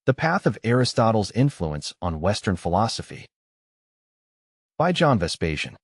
The Path of Aristotle's Influence on Western Philosophy by John Vespasian.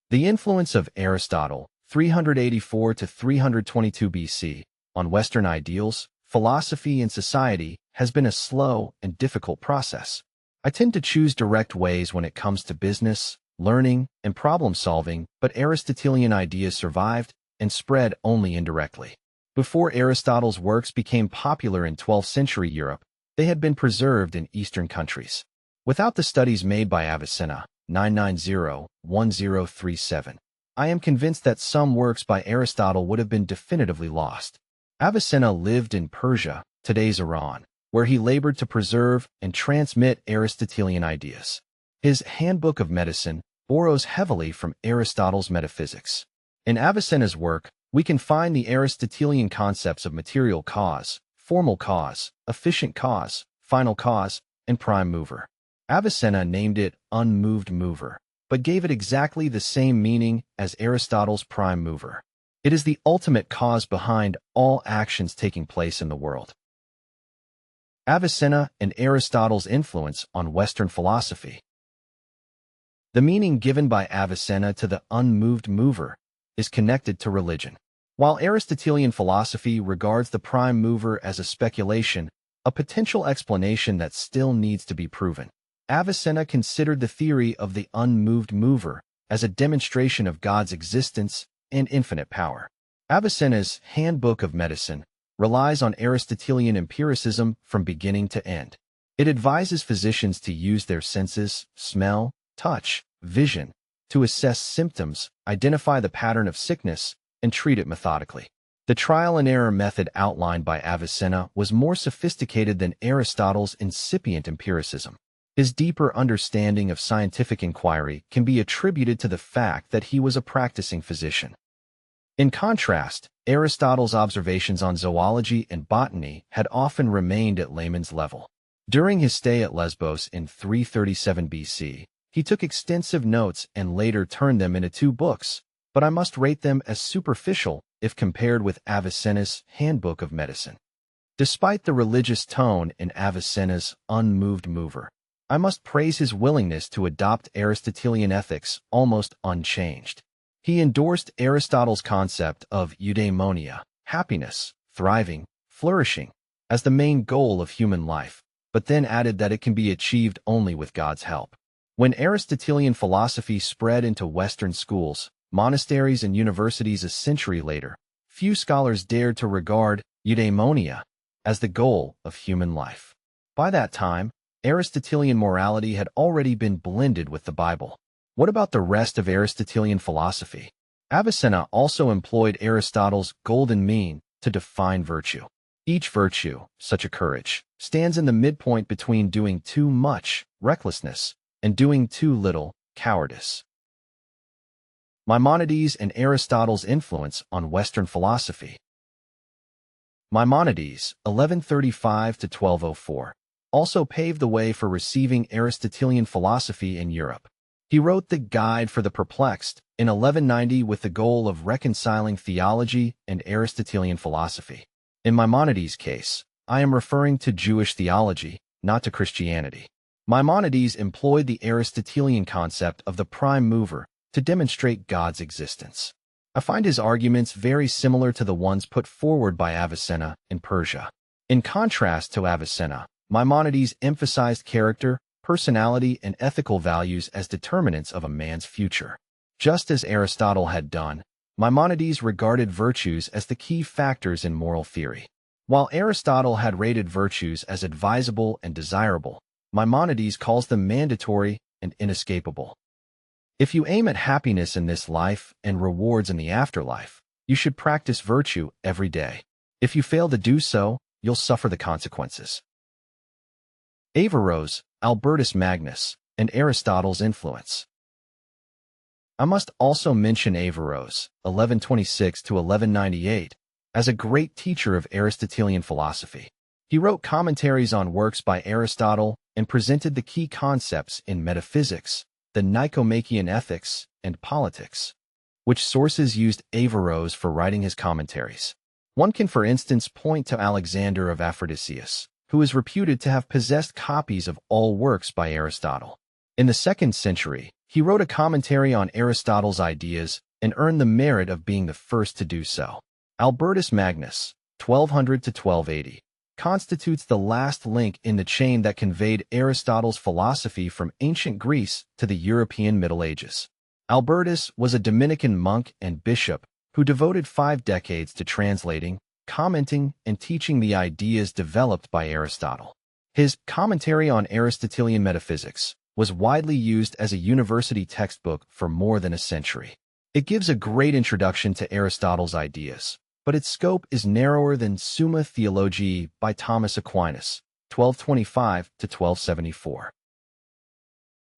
The influence of Aristotle, 384 to 322 BC, on Western ideals, philosophy, and society has been a slow and difficult process. I tend to choose direct ways when it comes to business, learning, and problem-solving, but Aristotelian ideas survived and spread only indirectly. Before Aristotle's works became popular in 12th century Europe, they had been preserved in Eastern countries. Without the studies made by Avicenna, 990-1037, I am convinced that some works by Aristotle would have been definitively lost. Avicenna lived in Persia, today's Iran, where he labored to preserve and transmit Aristotelian ideas. His Handbook of Medicine borrows heavily from Aristotle's metaphysics. In Avicenna's work, we can find the Aristotelian concepts of material cause, formal cause, efficient cause, final cause, and prime mover. Avicenna named it unmoved mover, but gave it exactly the same meaning as Aristotle's prime mover. It is the ultimate cause behind all actions taking place in the world. Avicenna and Aristotle's influence on Western philosophy. The meaning given by Avicenna to the unmoved mover is connected to religion. While Aristotelian philosophy regards the prime mover as a speculation, a potential explanation that still needs to be proven, Avicenna considered the theory of the unmoved mover as a demonstration of God's existence and infinite power. Avicenna's Handbook of Medicine relies on Aristotelian empiricism from beginning to end. It advises physicians to use their senses, smell, touch, vision, to assess symptoms, identify the pattern of sickness, and treat it methodically. The trial-and-error method outlined by Avicenna was more sophisticated than Aristotle's incipient empiricism. His deeper understanding of scientific inquiry can be attributed to the fact that he was a practicing physician. In contrast, Aristotle's observations on zoology and botany had often remained at layman's level. During his stay at Lesbos in 337 BC, he took extensive notes and later turned them into 2 books, but I must rate them as superficial if compared with Avicenna's Handbook of Medicine. Despite the religious tone in Avicenna's unmoved mover, I must praise his willingness to adopt Aristotelian ethics almost unchanged. He endorsed Aristotle's concept of eudaimonia, happiness, thriving, flourishing, as the main goal of human life, but then added that it can be achieved only with God's help. When Aristotelian philosophy spread into Western schools, monasteries, and universities a century later, few scholars dared to regard eudaimonia as the goal of human life. By that time, Aristotelian morality had already been blended with the Bible. What about the rest of Aristotelian philosophy? Avicenna also employed Aristotle's golden mean to define virtue. Each virtue, such as courage, stands in the midpoint between doing too much, recklessness, and doing too little, cowardice. Maimonides and Aristotle's influence on Western philosophy. Maimonides, 1135 to 1204, also paved the way for receiving Aristotelian philosophy in Europe. He wrote the Guide for the Perplexed in 1190 with the goal of reconciling theology and Aristotelian philosophy. In Maimonides' case, I am referring to Jewish theology, not to Christianity. Maimonides employed the Aristotelian concept of the prime mover to demonstrate God's existence. I find his arguments very similar to the ones put forward by Avicenna in Persia. In contrast to Avicenna, Maimonides emphasized character, personality, and ethical values as determinants of a man's future. Just as Aristotle had done, Maimonides regarded virtues as the key factors in moral theory. While Aristotle had rated virtues as advisable and desirable, Maimonides calls them mandatory and inescapable. If you aim at happiness in this life and rewards in the afterlife, you should practice virtue every day. If you fail to do so, you'll suffer the consequences. Averroes, Albertus Magnus, and Aristotle's influence. I must also mention Averroes, 1126 to 1198, as a great teacher of Aristotelian philosophy. He wrote commentaries on works by Aristotle and presented the key concepts in metaphysics, the Nicomachean ethics, and politics. Which sources used Averroes for writing his commentaries? One can, for instance, point to Alexander of Aphrodisias, who is reputed to have possessed copies of all works by Aristotle. In the 2nd century, he wrote a commentary on Aristotle's ideas and earned the merit of being the first to do so. Albertus Magnus, 1200 to 1280, constitutes the last link in the chain that conveyed Aristotle's philosophy from ancient Greece to the European Middle Ages. Albertus was a Dominican monk and bishop who devoted 5 decades to translating, commenting, and teaching the ideas developed by Aristotle. His commentary on Aristotelian metaphysics was widely used as a university textbook for more than a century. It gives a great introduction to Aristotle's ideas, but its scope is narrower than Summa Theologiae by Thomas Aquinas, 1225 to 1274.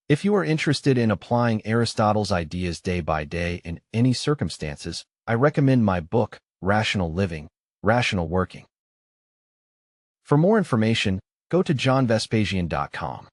If you are interested in applying Aristotle's ideas day by day in any circumstances, I recommend my book, Rational Living, Rational Working. For more information, go to johnvespasian.com.